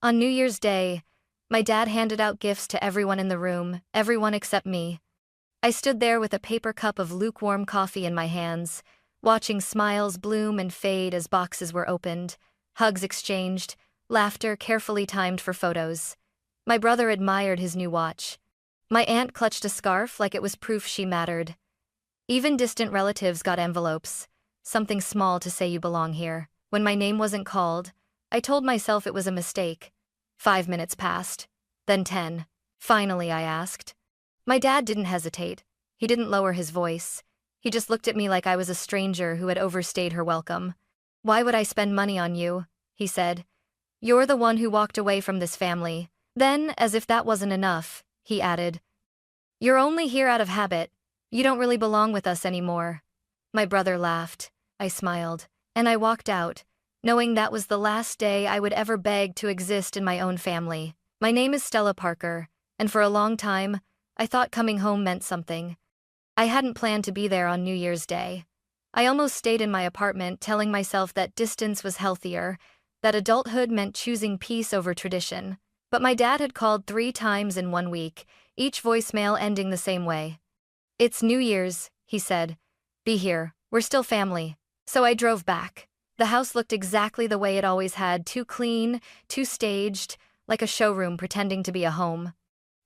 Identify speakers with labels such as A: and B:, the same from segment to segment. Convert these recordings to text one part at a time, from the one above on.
A: On New Year's Day, my dad handed out gifts to everyone in the room, everyone except me. I stood there with a paper cup of lukewarm coffee in my hands, watching smiles bloom and fade as boxes were opened, hugs exchanged, laughter carefully timed for photos. My brother admired his new watch. My aunt clutched a scarf like it was proof she mattered. Even distant relatives got envelopes, something small to say you belong here. When my name wasn't called, I told myself it was a mistake. 5 minutes passed, then 10. Finally, I asked. My dad didn't hesitate. He didn't lower his voice. He just looked at me like I was a stranger who had overstayed her welcome. "Why would I spend money on you?" he said. "You're the one who walked away from this family." Then, as if that wasn't enough, he added, "You're only here out of habit. You don't really belong with us anymore." My brother laughed. I smiled. And I walked out, knowing that was the last day I would ever beg to exist in my own family. My name is Stella Parker, and for a long time, I thought coming home meant something. I hadn't planned to be there on New Year's Day. I almost stayed in my apartment, telling myself that distance was healthier, that adulthood meant choosing peace over tradition. But my dad had called 3 times in 1 week, each voicemail ending the same way. "It's New Year's," he said. "Be here, we're still family." So I drove back. The house looked exactly the way it always had, too clean, too staged, like a showroom pretending to be a home.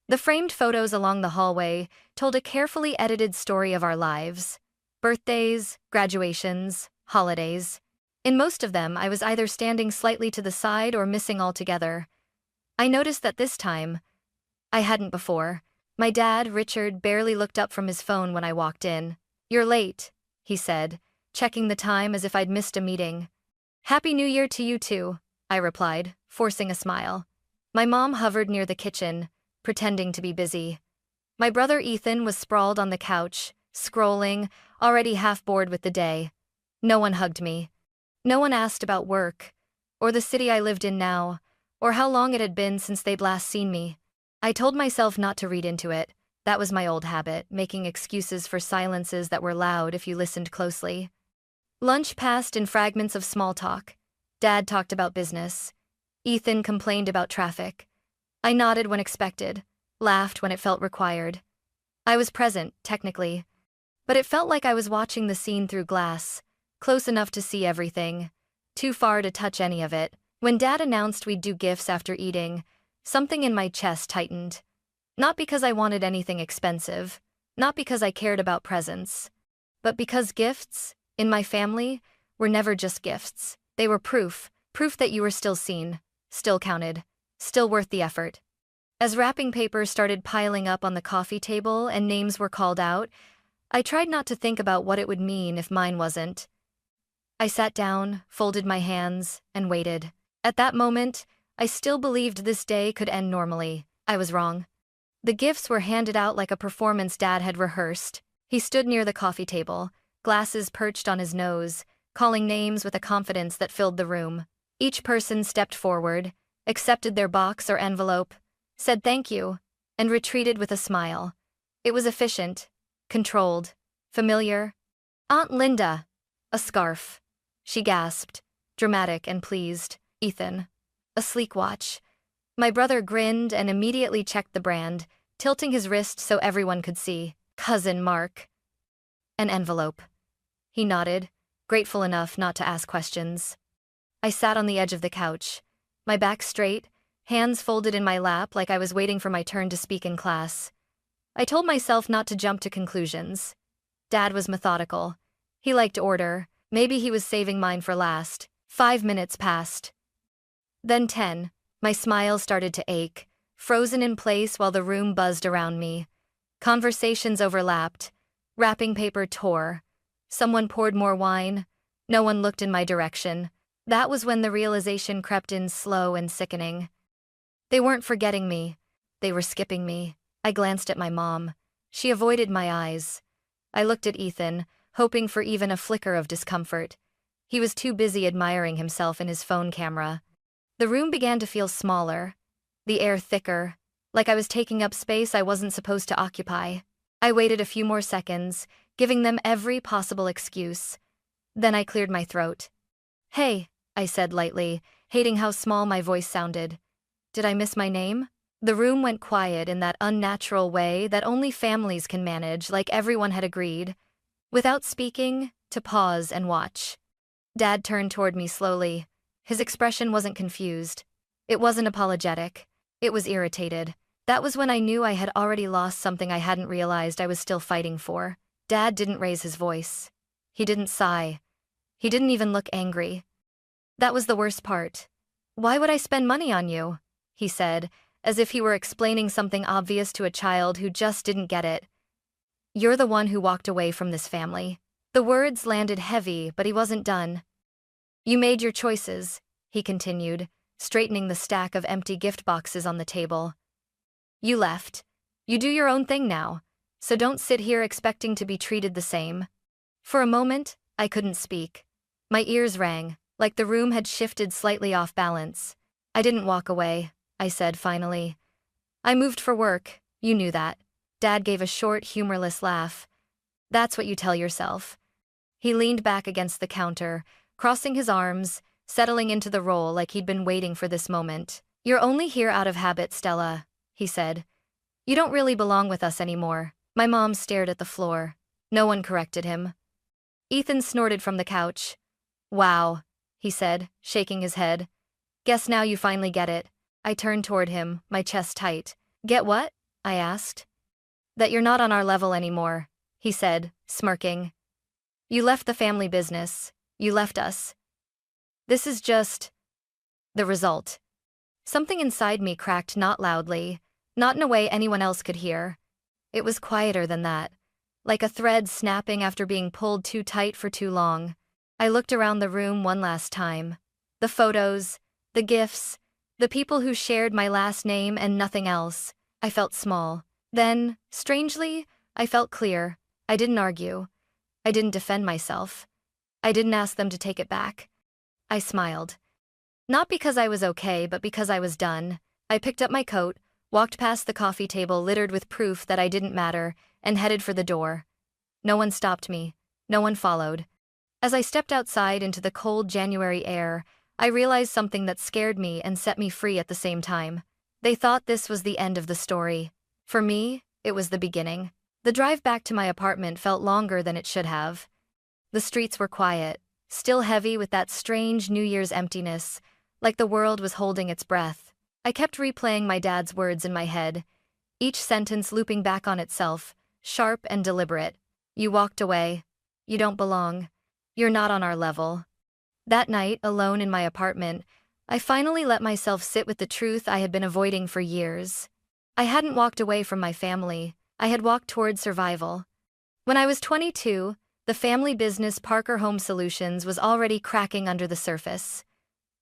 A: The framed photos along the hallway told a carefully edited story of our lives. Birthdays, graduations, holidays. In most of them, I was either standing slightly to the side or missing altogether. I noticed that this time, I hadn't before. My dad, Richard, barely looked up from his phone when I walked in. "You're late," he said, checking the time as if I'd missed a meeting. "Happy New Year to you too," I replied, forcing a smile. My mom hovered near the kitchen, pretending to be busy. My brother Ethan was sprawled on the couch, scrolling, already half bored with the day. No one hugged me. No one asked about work, or the city I lived in now, or how long it had been since they'd last seen me. I told myself not to read into it. That was my old habit, making excuses for silences that were loud if you listened closely. Lunch passed in fragments of small talk. Dad talked about business. Ethan complained about traffic. I nodded when expected, laughed when it felt required. I was present, technically, but it felt like I was watching the scene through glass, close enough to see everything, too far to touch any of it. When Dad announced we'd do gifts after eating, something in my chest tightened. Not because I wanted anything expensive, not because I cared about presents, but because gifts, in my family, were never just gifts. They were proof that you were still seen, still counted, still worth the effort. As wrapping paper started piling up on the coffee table and names were called out, I tried not to think about what it would mean if mine wasn't. I sat down, folded my hands, and waited. At that moment, I still believed this day could end normally. I was wrong. The gifts were handed out like a performance Dad had rehearsed. He stood near the coffee table, glasses perched on his nose, calling names with a confidence that filled the room. Each person stepped forward, accepted their box or envelope, said thank you, and retreated with a smile. It was efficient, controlled, familiar. "Aunt Linda." "A scarf," she gasped, dramatic and pleased. "Ethan." "A sleek watch." My brother grinned and immediately checked the brand, tilting his wrist so everyone could see. "Cousin Mark." "An envelope." He nodded, grateful enough not to ask questions. I sat on the edge of the couch, my back straight, hands folded in my lap like I was waiting for my turn to speak in class. I told myself not to jump to conclusions. Dad was methodical. He liked order. Maybe he was saving mine for last. 5 minutes passed. Then 10. My smile started to ache, frozen in place while the room buzzed around me. Conversations overlapped. Wrapping paper tore. Someone poured more wine. No one looked in my direction. That was when the realization crept in slow and sickening. They weren't forgetting me. They were skipping me. I glanced at my mom. She avoided my eyes. I looked at Ethan, hoping for even a flicker of discomfort. He was too busy admiring himself in his phone camera. The room began to feel smaller, the air thicker, like I was taking up space I wasn't supposed to occupy. I waited a few more seconds, giving them every possible excuse. Then I cleared my throat. "Hey," I said lightly, hating how small my voice sounded. Did I miss my name? The room went quiet in that unnatural way that only families can manage, like everyone had agreed, without speaking, to pause and watch. Dad turned toward me slowly. His expression wasn't confused. It wasn't apologetic. It was irritated. That was when I knew I had already lost something I hadn't realized I was still fighting for. Dad didn't raise his voice. He didn't sigh. He didn't even look angry. That was the worst part. "Why would I spend money on you?" he said, as if he were explaining something obvious to a child who just didn't get it. "You're the one who walked away from this family." The words landed heavy, but he wasn't done. "You made your choices," he continued, straightening the stack of empty gift boxes on the table. "You left. You do your own thing now, so don't sit here expecting to be treated the same." For a moment, I couldn't speak. My ears rang, like the room had shifted slightly off balance. "I didn't walk away," I said finally. "I moved for work, you knew that." Dad gave a short, humorless laugh. "That's what you tell yourself." He leaned back against the counter, crossing his arms, settling into the role like he'd been waiting for this moment. "You're only here out of habit, Stella," he said. "You don't really belong with us anymore." My mom stared at the floor. No one corrected him. Ethan snorted from the couch. "Wow," he said, shaking his head. "Guess now you finally get it." I turned toward him, my chest tight. "Get what?" I asked. "That you're not on our level anymore," he said, smirking. "You left the family business. You left us. This is just the result." Something inside me cracked, not loudly, not in a way anyone else could hear. It was quieter than that, like a thread snapping after being pulled too tight for too long. I looked around the room one last time. The photos, the gifts, the people who shared my last name and nothing else. I felt small. Then, strangely, I felt clear. I didn't argue. I didn't defend myself. I didn't ask them to take it back. I smiled. Not because I was okay, but because I was done. I picked up my coat, walked past the coffee table littered with proof that I didn't matter, and headed for the door. No one stopped me. No one followed. As I stepped outside into the cold January air, I realized something that scared me and set me free at the same time. They thought this was the end of the story. For me, it was the beginning. The drive back to my apartment felt longer than it should have. The streets were quiet, still heavy with that strange New Year's emptiness, like the world was holding its breath. I kept replaying my dad's words in my head, each sentence looping back on itself, sharp and deliberate. "You walked away. You don't belong. You're not on our level." That night, alone in my apartment, I finally let myself sit with the truth I had been avoiding for years. I hadn't walked away from my family. I had walked toward survival. When I was 22, the family business Parker Home Solutions was already cracking under the surface.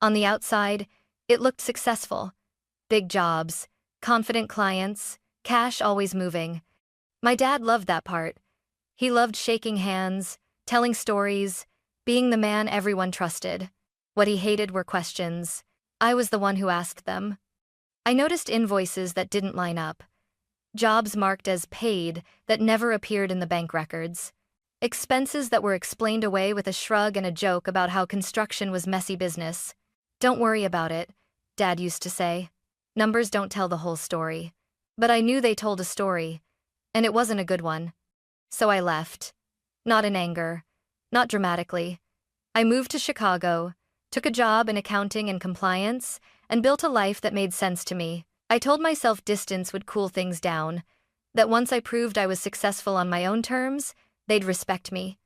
A: On the outside, it looked successful. Big jobs, confident clients, cash always moving. My dad loved that part. He loved shaking hands, telling stories, being the man everyone trusted. What he hated were questions. I was the one who asked them. I noticed invoices that didn't line up. Jobs marked as paid that never appeared in the bank records. Expenses that were explained away with a shrug and a joke about how construction was messy business. "Don't worry about it," Dad used to say. "Numbers don't tell the whole story." But I knew they told a story, and it wasn't a good one. So I left. Not in anger. Not dramatically. I moved to Chicago, took a job in accounting and compliance, and built a life that made sense to me. I told myself distance would cool things down, that once I proved I was successful on my own terms, they'd respect me.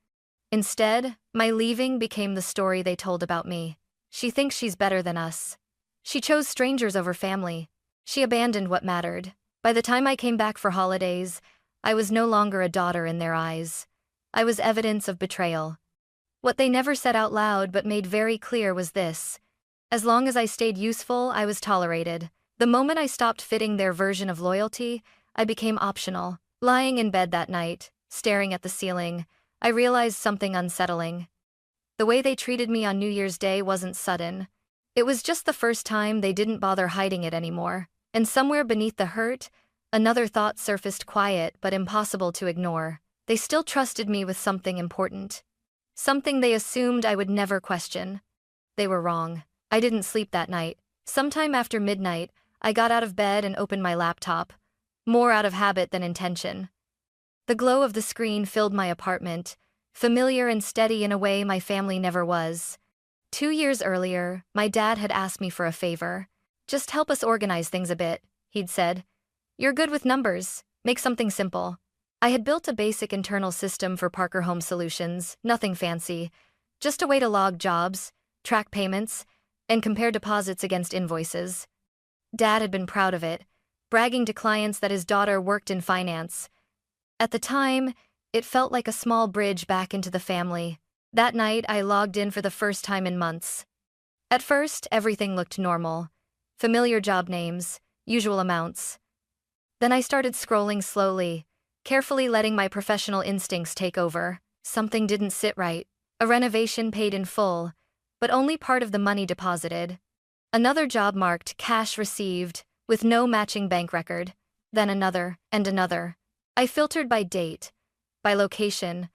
A: Instead, my leaving became the story they told about me. She thinks she's better than us. She chose strangers over family. She abandoned what mattered. By the time I came back for holidays, I was no longer a daughter in their eyes. I was evidence of betrayal. What they never said out loud but made very clear was this: as long as I stayed useful, I was tolerated. The moment I stopped fitting their version of loyalty, I became optional. Lying in bed that night, staring at the ceiling, I realized something unsettling. The way they treated me on New Year's Day wasn't sudden. It was just the first time they didn't bother hiding it anymore. And somewhere beneath the hurt, another thought surfaced, quiet but impossible to ignore. They still trusted me with something important. Something they assumed I would never question. They were wrong. I didn't sleep that night. Sometime after midnight, I got out of bed and opened my laptop, more out of habit than intention. The glow of the screen filled my apartment, familiar and steady in a way my family never was. 2 years earlier, my dad had asked me for a favor. Just help us organize things a bit, he'd said. You're good with numbers, make something simple. I had built a basic internal system for Parker Home Solutions, nothing fancy, just a way to log jobs, track payments, and compare deposits against invoices. Dad had been proud of it, bragging to clients that his daughter worked in finance. At the time, it felt like a small bridge back into the family. That night, I logged in for the first time in months. At first, everything looked normal. Familiar job names, usual amounts. Then I started scrolling slowly, carefully letting my professional instincts take over. Something didn't sit right. A renovation paid in full, but only part of the money deposited. Another job marked cash received, with no matching bank record. Then another, and another. I filtered by date, by location,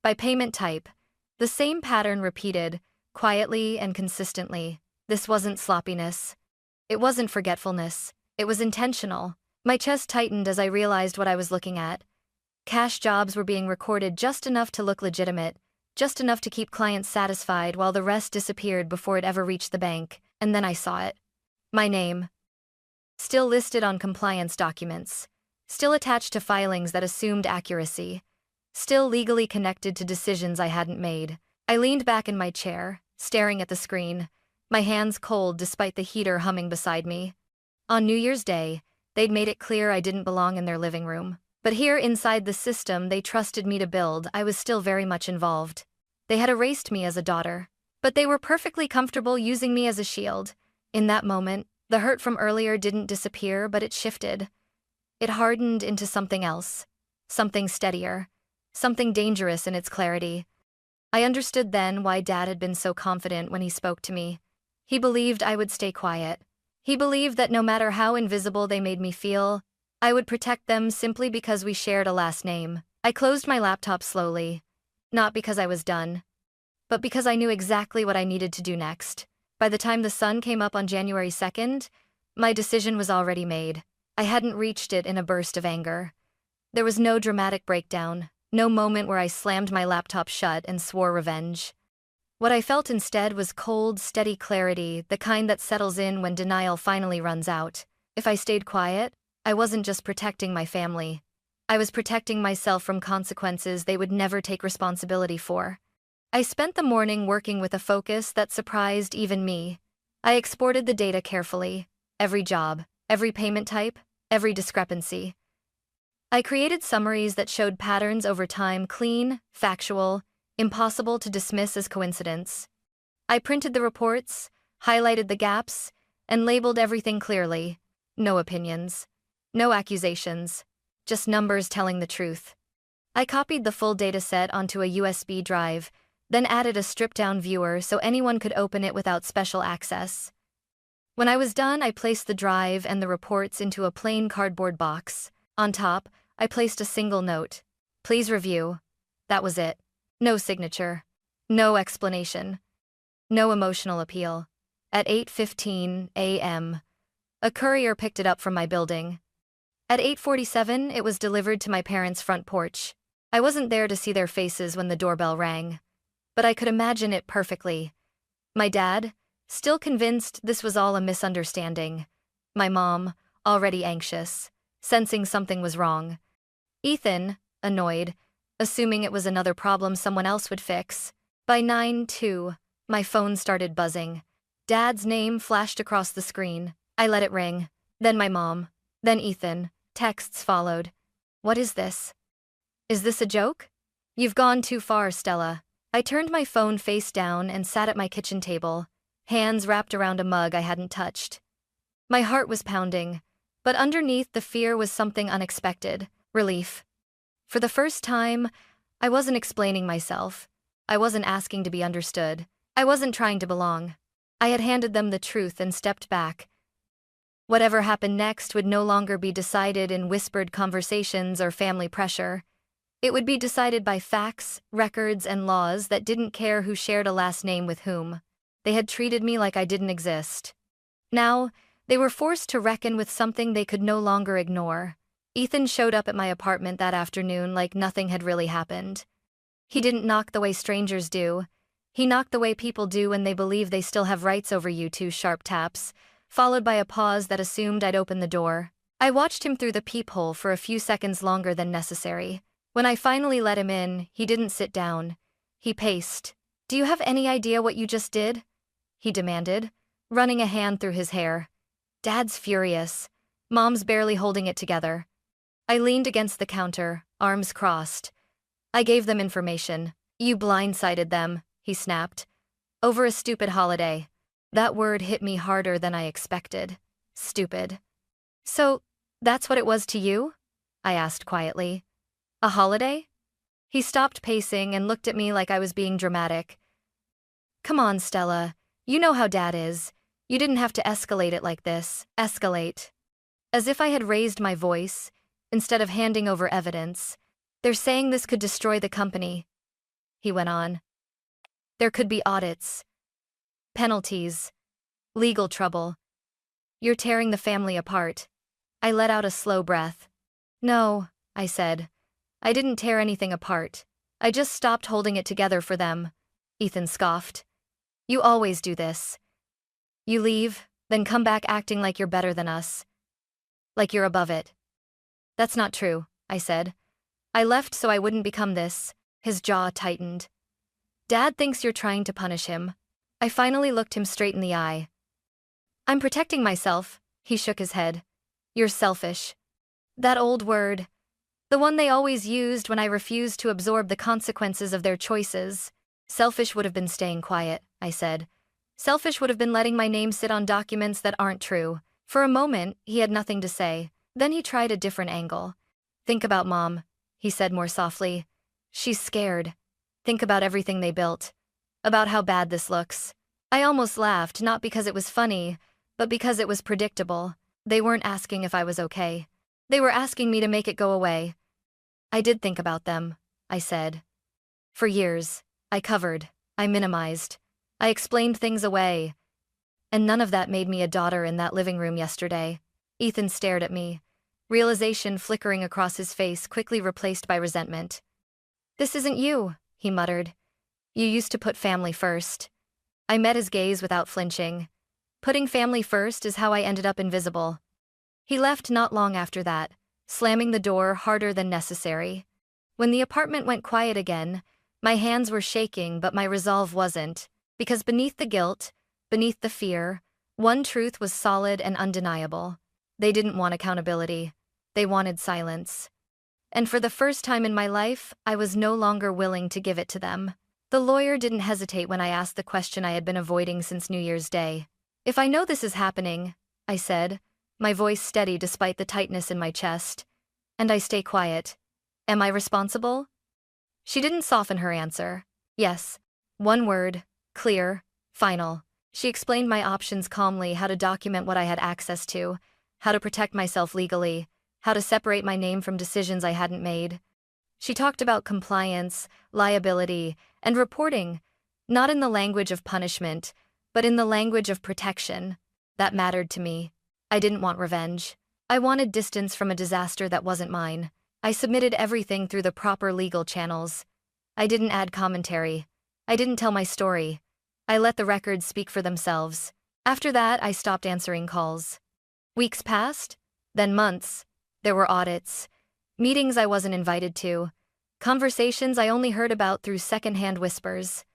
A: by payment type. The same pattern repeated, quietly and consistently. This wasn't sloppiness. It wasn't forgetfulness. It was intentional. My chest tightened as I realized what I was looking at. Cash jobs were being recorded just enough to look legitimate, just enough to keep clients satisfied while the rest disappeared before it ever reached the bank, and then I saw it. My name. Still listed on compliance documents. Still attached to filings that assumed accuracy. Still legally connected to decisions I hadn't made. I leaned back in my chair, staring at the screen, my hands cold despite the heater humming beside me. On New Year's Day, they'd made it clear I didn't belong in their living room. But here inside the system they trusted me to build, I was still very much involved. They had erased me as a daughter, but they were perfectly comfortable using me as a shield. In that moment, the hurt from earlier didn't disappear, but it shifted. It hardened into something else, something steadier, something dangerous in its clarity. I understood then why Dad had been so confident when he spoke to me. He believed I would stay quiet. He believed that no matter how invisible they made me feel, I would protect them simply because we shared a last name. I closed my laptop slowly, not because I was done, but because I knew exactly what I needed to do next. By the time the sun came up on January 2nd, my decision was already made. I hadn't reached it in a burst of anger. There was no dramatic breakdown, no moment where I slammed my laptop shut and swore revenge. What I felt instead was cold, steady clarity, the kind that settles in when denial finally runs out. If I stayed quiet, I wasn't just protecting my family. I was protecting myself from consequences they would never take responsibility for. I spent the morning working with a focus that surprised even me. I exported the data carefully, every job, every payment type, every discrepancy. I created summaries that showed patterns over time, clean, factual, impossible to dismiss as coincidence. I printed the reports, highlighted the gaps, and labeled everything clearly. No opinions. No accusations. Just numbers telling the truth. I copied the full dataset onto a USB drive, then added a stripped-down viewer so anyone could open it without special access. When I was done, I placed the drive and the reports into a plain cardboard box. On top, I placed a single note. Please review. That was it. No signature. No explanation. No emotional appeal. At 8:15 a.m., a courier picked it up from my building. At 8:47, it was delivered to my parents' front porch. I wasn't there to see their faces when the doorbell rang, but I could imagine it perfectly. My dad, still convinced this was all a misunderstanding. My mom, already anxious, sensing something was wrong. Ethan, annoyed, assuming it was another problem someone else would fix. By 9:02, my phone started buzzing. Dad's name flashed across the screen. I let it ring. Then my mom. Then Ethan. Texts followed. What is this? Is this a joke? You've gone too far, Stella. I turned my phone face down and sat at my kitchen table, hands wrapped around a mug I hadn't touched. My heart was pounding, but underneath the fear was something unexpected, relief. For the first time, I wasn't explaining myself. I wasn't asking to be understood. I wasn't trying to belong. I had handed them the truth and stepped back. Whatever happened next would no longer be decided in whispered conversations or family pressure. It would be decided by facts, records, and laws that didn't care who shared a last name with whom. They had treated me like I didn't exist. Now, They were forced to reckon with something they could no longer ignore. Ethan showed up at my apartment that afternoon like nothing had really happened. He didn't knock the way strangers do. He knocked the way people do when they believe they still have rights over you. 2 sharp taps, followed by a pause that assumed I'd open the door. I watched him through the peephole for a few seconds longer than necessary. When I finally let him in, he didn't sit down. He paced. "Do you have any idea what you just did?" he demanded, running a hand through his hair. Dad's furious. Mom's barely holding it together. I leaned against the counter, arms crossed. "I gave them information. You blindsided them," he snapped. "Over a stupid holiday." That word hit me harder than I expected. Stupid. "So, that's what it was to you?" I asked quietly. "A holiday?" He stopped pacing and looked at me like I was being dramatic. "Come on, Stella. You know how Dad is. You didn't have to escalate it like this." Escalate. As if I had raised my voice, instead of handing over evidence. "They're saying this could destroy the company," he went on. "There could be audits, penalties, legal trouble. You're tearing the family apart." I let out a slow breath. "No," I said. "I didn't tear anything apart. I just stopped holding it together for them." Ethan scoffed. "You always do this. You leave, then come back acting like you're better than us. Like you're above it." "That's not true," I said. "I left so I wouldn't become this." His jaw tightened. "Dad thinks you're trying to punish him." I finally looked him straight in the eye. "I'm protecting myself," he shook his head. "You're selfish." That old word. The one they always used when I refused to absorb the consequences of their choices. "Selfish would have been staying quiet," I said. "Selfish would have been letting my name sit on documents that aren't true." For a moment, he had nothing to say. Then he tried a different angle. "Think about Mom," he said more softly. "She's scared. Think about everything they built. About how bad this looks." I almost laughed, not because it was funny, but because it was predictable. They weren't asking if I was okay. They were asking me to make it go away. "I did think about them," I said. "For years, I covered, I minimized, I explained things away. And none of that made me a daughter in that living room yesterday." Ethan stared at me, realization flickering across his face, quickly replaced by resentment. "This isn't you," he muttered. "You used to put family first." I met his gaze without flinching. Putting family first is how I ended up invisible. He left not long after that, slamming the door harder than necessary. When the apartment went quiet again, my hands were shaking, but my resolve wasn't, because beneath the guilt, beneath the fear, one truth was solid and undeniable. They didn't want accountability. They wanted silence. And for the first time in my life, I was no longer willing to give it to them. The lawyer didn't hesitate when I asked the question I had been avoiding since New Year's Day. "If I know this is happening," I said, my voice steady despite the tightness in my chest, "and I stay quiet, am I responsible?" She didn't soften her answer. "Yes." One word, clear, final. She explained my options calmly, how to document what I had access to, how to protect myself legally, how to separate my name from decisions I hadn't made. She talked about compliance, liability, and reporting, not in the language of punishment, but in the language of protection. That mattered to me. I didn't want revenge. I wanted distance from a disaster that wasn't mine. I submitted everything through the proper legal channels. I didn't add commentary. I didn't tell my story. I let the records speak for themselves. After that, I stopped answering calls. Weeks passed, then months. There were audits, meetings I wasn't invited to, conversations I only heard about through secondhand whispers.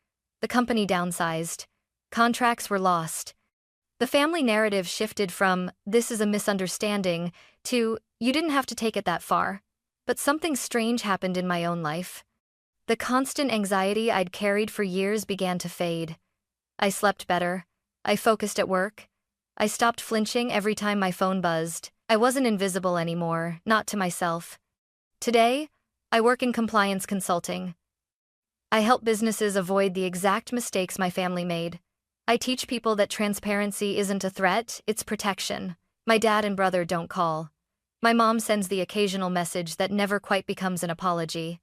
A: The company downsized. Contracts were lost. The family narrative shifted from, "This is a misunderstanding," to, "You didn't have to take it that far." But something strange happened in my own life. The constant anxiety I'd carried for years began to fade. I slept better. I focused at work. I stopped flinching every time my phone buzzed. I wasn't invisible anymore, not to myself. Today, I work in compliance consulting. I help businesses avoid the exact mistakes my family made. I teach people that transparency isn't a threat, it's protection. My dad and brother don't call. My mom sends the occasional message that never quite becomes an apology.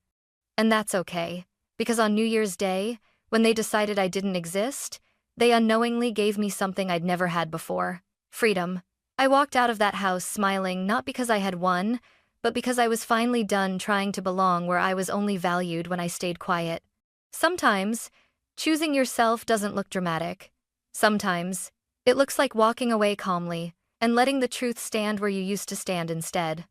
A: And that's okay, because on New Year's Day, when they decided I didn't exist, they unknowingly gave me something I'd never had before: freedom. I walked out of that house smiling not because I had won, but because I was finally done trying to belong where I was only valued when I stayed quiet. Sometimes, choosing yourself doesn't look dramatic. Sometimes, it looks like walking away calmly and letting the truth stand where you used to stand instead.